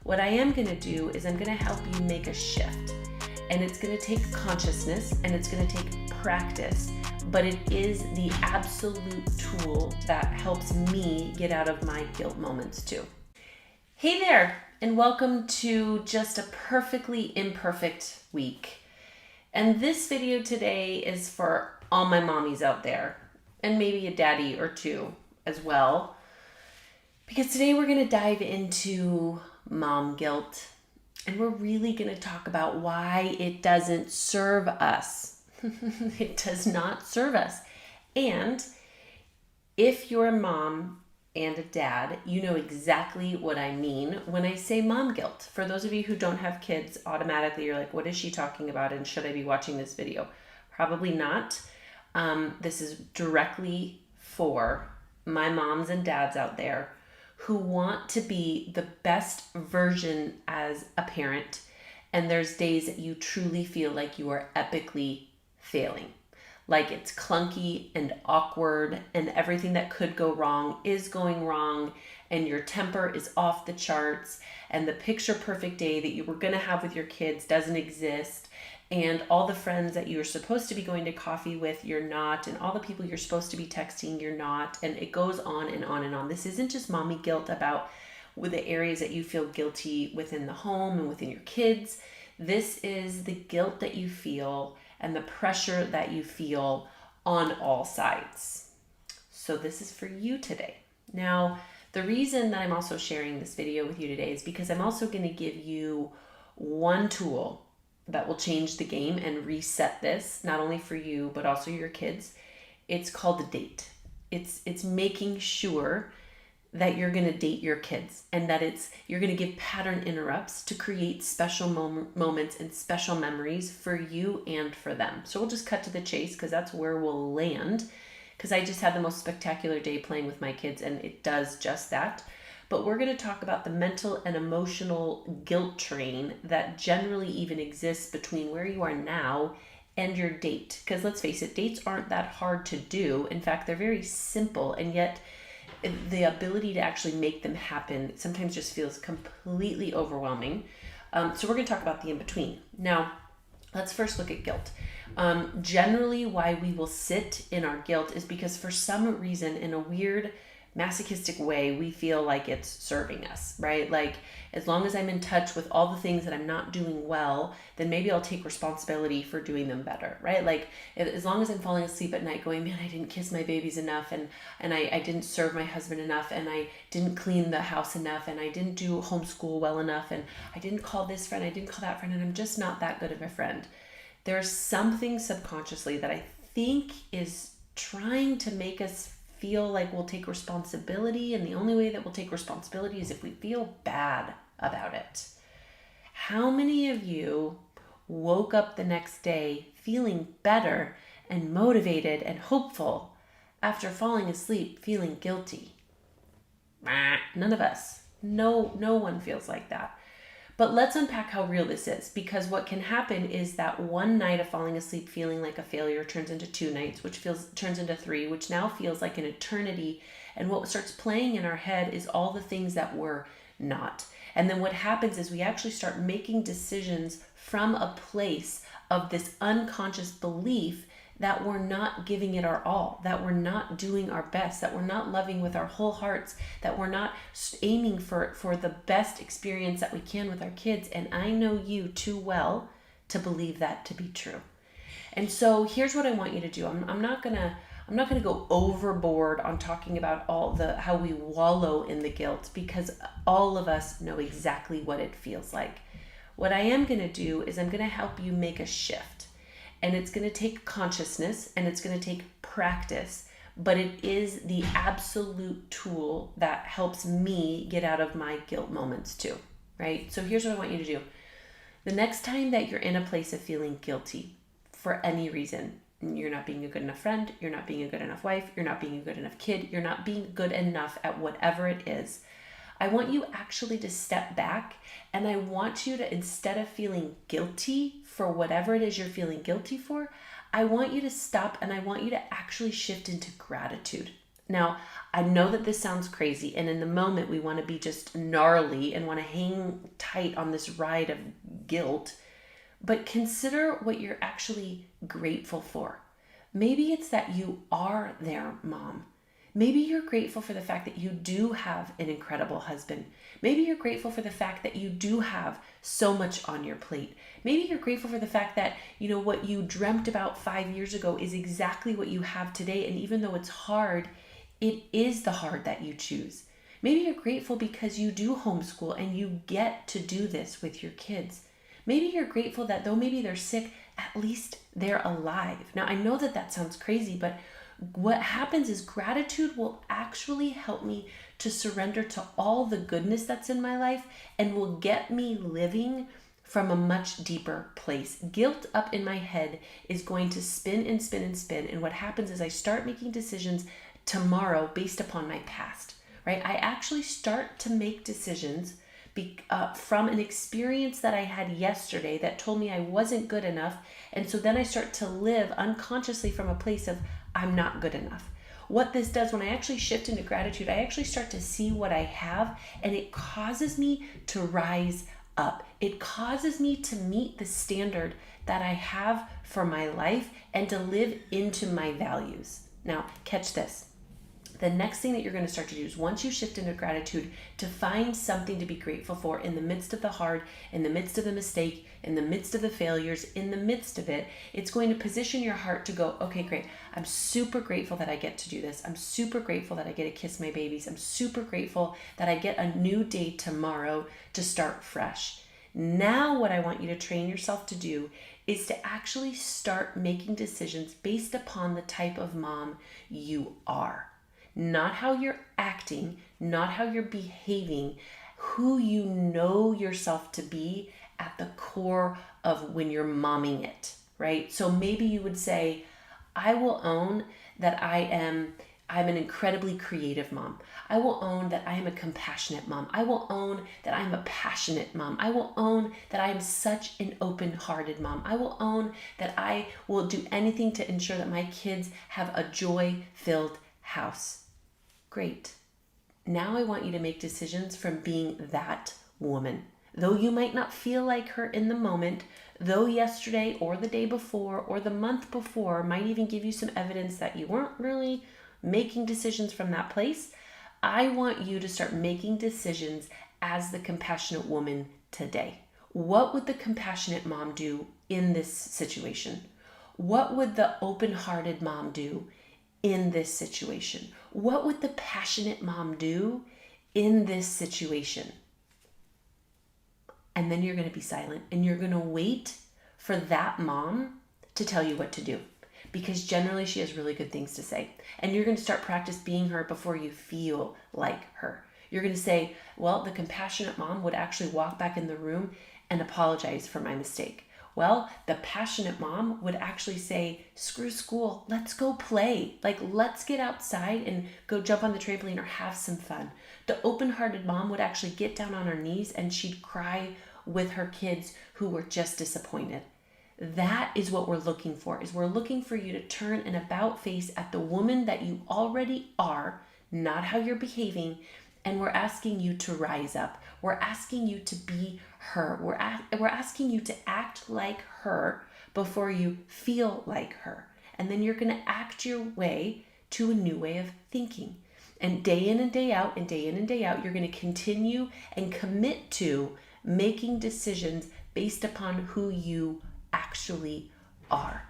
What I am going to do is I'm going to help you make a shift. And it's going to take consciousness and it's going to take practice, but it is the absolute tool that helps me get out of my guilt moments too. Hey there, and welcome to just a perfectly imperfect week. And this video today is for all my mommies out there, and maybe a daddy or two as well, because today we're going to dive into mom guilt, and we're really going to talk about why it doesn't serve us. It does not serve us. And if you're a mom and a dad, you know exactly what I mean when I say mom guilt. For those of you who don't have kids, automatically you're like, what is she talking about? And should I be watching this video? Probably not. This is directly for my moms and dads out there who want to be the best version as a parent. And there's days that you truly feel like you are epically failing. Like it's clunky and awkward and everything that could go wrong is going wrong and your temper is off the charts and the picture perfect day that you were going to have with your kids doesn't exist and all the friends that you're supposed to be going to coffee with, you're not, and all the people you're supposed to be texting, you're not, and it goes on and on and on. This isn't just mommy guilt about with the areas that you feel guilty within the home and within your kids. This is the guilt that you feel and the pressure that you feel on all sides. So this is for you today. Now, the reason that I'm also sharing this video with you today is because I'm also going to give you one tool that will change the game and reset this, not only for you, but also your kids. It's called a date. It's making sure that you're going to date your kids and that you're going to give pattern interrupts to create special moments and special memories for you and for them. So we'll just cut to the chase because that's where we'll land, because I just had the most spectacular day playing with my kids and it does just that. But we're going to talk about the mental and emotional guilt train that generally even exists between where you are now and your date. Because let's face it, dates aren't that hard to do. In fact, they're very simple, and yet the ability to actually make them happen sometimes just feels completely overwhelming. So we're going to talk about the in-between. Now, let's first look at guilt. Generally, why we will sit in our guilt is because for some reason, in a weird masochistic way, we feel like it's serving us, right? Like as long as I'm in touch with all the things that I'm not doing well, then maybe I'll take responsibility for doing them better, right? Like as long as I'm falling asleep at night going, man, I didn't kiss my babies enough and I didn't serve my husband enough and I didn't clean the house enough and I didn't do homeschool well enough and I didn't call this friend, I didn't call that friend, and I'm just not that good of a friend. There's something subconsciously that I think is trying to make us feel like we'll take responsibility, and the only way that we'll take responsibility is if we feel bad about it. How many of you woke up the next day feeling better and motivated and hopeful after falling asleep feeling guilty? None of us. No one feels like that. But let's unpack how real this is, because what can happen is that one night of falling asleep feeling like a failure turns into 2 nights, which turns into 3, which now feels like an eternity. And what starts playing in our head is all the things that we're not. And then what happens is we actually start making decisions from a place of this unconscious belief that we're not giving it our all, that we're not doing our best, that we're not loving with our whole hearts, that we're not aiming for the best experience that we can with our kids. And I know you too well to believe that to be true. And so here's what I want you to do. I'm not gonna go overboard on talking about how we wallow in the guilt, because all of us know exactly what it feels like. What I am gonna do is I'm gonna help you make a shift. And it's going to take consciousness and it's going to take practice, but it is the absolute tool that helps me get out of my guilt moments too, right? So here's what I want you to do. The next time that you're in a place of feeling guilty for any reason, you're not being a good enough friend, you're not being a good enough wife, you're not being a good enough kid, you're not being good enough at whatever it is, I want you actually to step back, and I want you to, instead of feeling guilty for whatever it is you're feeling guilty for, I want you to stop and I want you to actually shift into gratitude. Now, I know that this sounds crazy, and in the moment we want to be just gnarly and want to hang tight on this ride of guilt, but consider what you're actually grateful for. Maybe it's that you are their mom. Maybe you're grateful for the fact that you do have an incredible husband. Maybe you're grateful for the fact that you do have so much on your plate. Maybe you're grateful for the fact that, what you dreamt about 5 years ago is exactly what you have today. And even though it's hard, it is the hard that you choose. Maybe you're grateful because you do homeschool and you get to do this with your kids. Maybe you're grateful that though maybe they're sick, at least they're alive. Now, I know that sounds crazy, but what happens is gratitude will actually help me to surrender to all the goodness that's in my life and will get me living from a much deeper place. Guilt up in my head is going to spin and spin and spin. And what happens is I start making decisions tomorrow based upon my past, right? I actually start to make decisions from an experience that I had yesterday that told me I wasn't good enough. And so then I start to live unconsciously from a place of I'm not good enough. What this does when I actually shift into gratitude, I actually start to see what I have, and it causes me to rise up. It causes me to meet the standard that I have for my life and to live into my values. Now, catch this. The next thing that you're going to start to do is once you shift into gratitude, to find something to be grateful for in the midst of the hard, in the midst of the mistake, in the midst of the failures, in the midst of it, it's going to position your heart to go, okay, great. I'm super grateful that I get to do this. I'm super grateful that I get to kiss my babies. I'm super grateful that I get a new day tomorrow to start fresh. Now what I want you to train yourself to do is to actually start making decisions based upon the type of mom you are. Not how you're acting, not how you're behaving, who you know yourself to be at the core of when you're momming it, right? So maybe you would say, I will own that I'm an incredibly creative mom. I will own that I am a compassionate mom. I will own that I'm a passionate mom. I will own that I am such an open-hearted mom. I will own that I will do anything to ensure that my kids have a joy-filled house. Great. Now I want you to make decisions from being that woman. Though you might not feel like her in the moment, though yesterday or the day before or the month before might even give you some evidence that you weren't really making decisions from that place, I want you to start making decisions as the compassionate woman today. What would the compassionate mom do in this situation? What would the open-hearted mom do in this situation? What would the passionate mom do in this situation? And then you're going to be silent and you're going to wait for that mom to tell you what to do, because generally she has really good things to say. And you're going to start practice being her before you feel like her. You're going to say, well, the compassionate mom would actually walk back in the room and apologize for my mistake. Well, the passionate mom would actually say, screw school, let's go play. Like, let's get outside and go jump on the trampoline or have some fun. The open-hearted mom would actually get down on her knees and she'd cry with her kids who were just disappointed. That is what we're looking for, is we're looking for you to turn an about face at the woman that you already are, not how you're behaving, and we're asking you to rise up. We're asking you to be her. We're asking you to act like her before you feel like her. And then you're going to act your way to a new way of thinking. And day in and day out, and day in and day out, you're going to continue and commit to making decisions based upon who you actually are.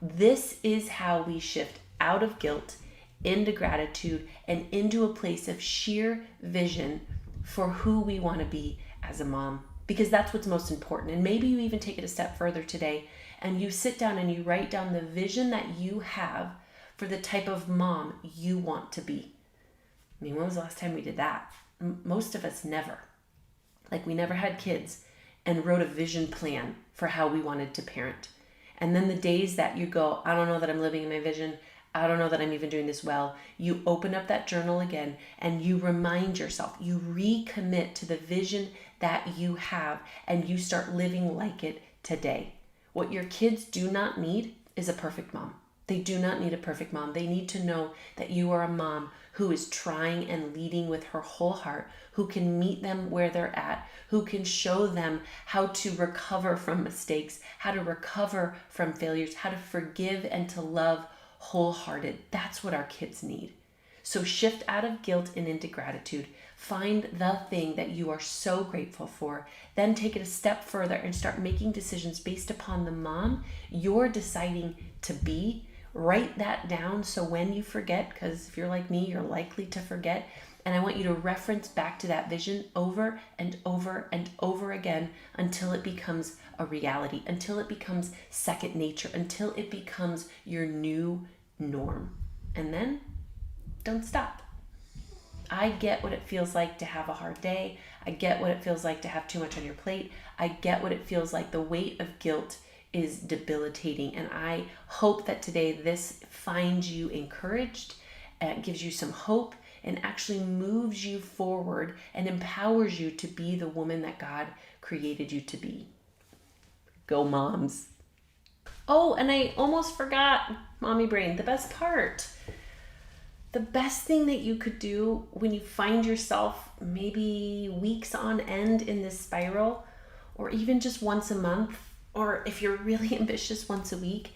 This is how we shift out of guilt into gratitude and into a place of sheer vision for who we want to be as a mom, because that's what's most important. And maybe you even take it a step further today and you sit down and you write down the vision that you have for the type of mom you want to be. I mean, when was the last time we did that? Most of us never. Like, we never had kids and wrote a vision plan for how we wanted to parent. And then the days that you go, I don't know that I'm living in my vision, I don't know that I'm even doing this well, you open up that journal again and you remind yourself, you recommit to the vision that you have, and you start living like it today. What your kids do not need is a perfect mom. They do not need a perfect mom. They need to know that you are a mom who is trying and leading with her whole heart, who can meet them where they're at, who can show them how to recover from mistakes, how to recover from failures, how to forgive and to love wholehearted. That's what our kids need. So shift out of guilt and into gratitude. Find the thing that you are so grateful for. Then take it a step further and start making decisions based upon the mom you're deciding to be. Write that down so when you forget, because if you're like me, you're likely to forget. And I want you to reference back to that vision over and over and over again until it becomes a reality, until it becomes second nature, until it becomes your new norm. And then don't stop. I get what it feels like to have a hard day. I get what it feels like to have too much on your plate. I get what it feels like. The weight of guilt is debilitating. And I hope that today this finds you encouraged, gives you some hope, and actually moves you forward and empowers you to be the woman that God created you to be. Go moms. Oh, and I almost forgot, mommy brain, the best part. The best thing that you could do when you find yourself maybe weeks on end in this spiral, or even just once a month, or if you're really ambitious, once a week,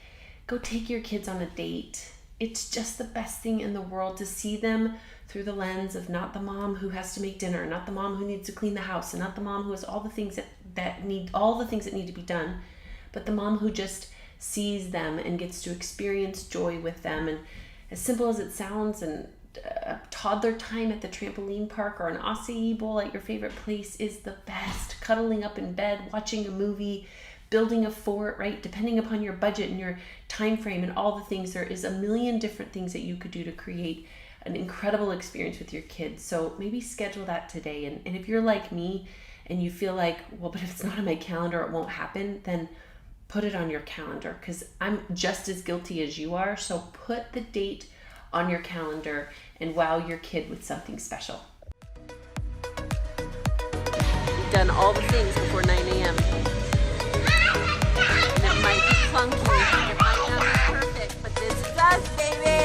go take your kids on a date. It's just the best thing in the world to see them through the lens of not the mom who has to make dinner, not the mom who needs to clean the house, and not the mom who has all the things that need to be done, but the mom who just sees them and gets to experience joy with them. And as simple as it sounds, and a toddler time at the trampoline park or an acai bowl at your favorite place is the best. Cuddling up in bed, watching a movie, building a fort, right? Depending upon your budget and your time frame and all the things, there is a million different things that you could do to create an incredible experience with your kids. So maybe schedule that today. And if you're like me and you feel like, well, but if it's not on my calendar, it won't happen, then put it on your calendar, because I'm just as guilty as you are. So put the date on your calendar and wow your kid with something special. You've done all the things before 9 a.m. And it might be clunky, it might not be perfect, but this is us, baby!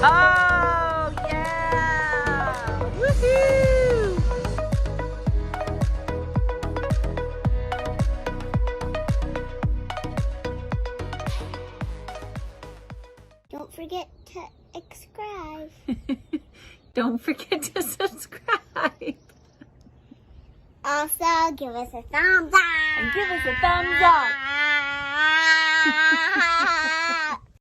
Oh, yeah! Woohoo! Don't forget to subscribe. Don't forget to subscribe. Also, give us a thumbs up. And give us a thumbs up.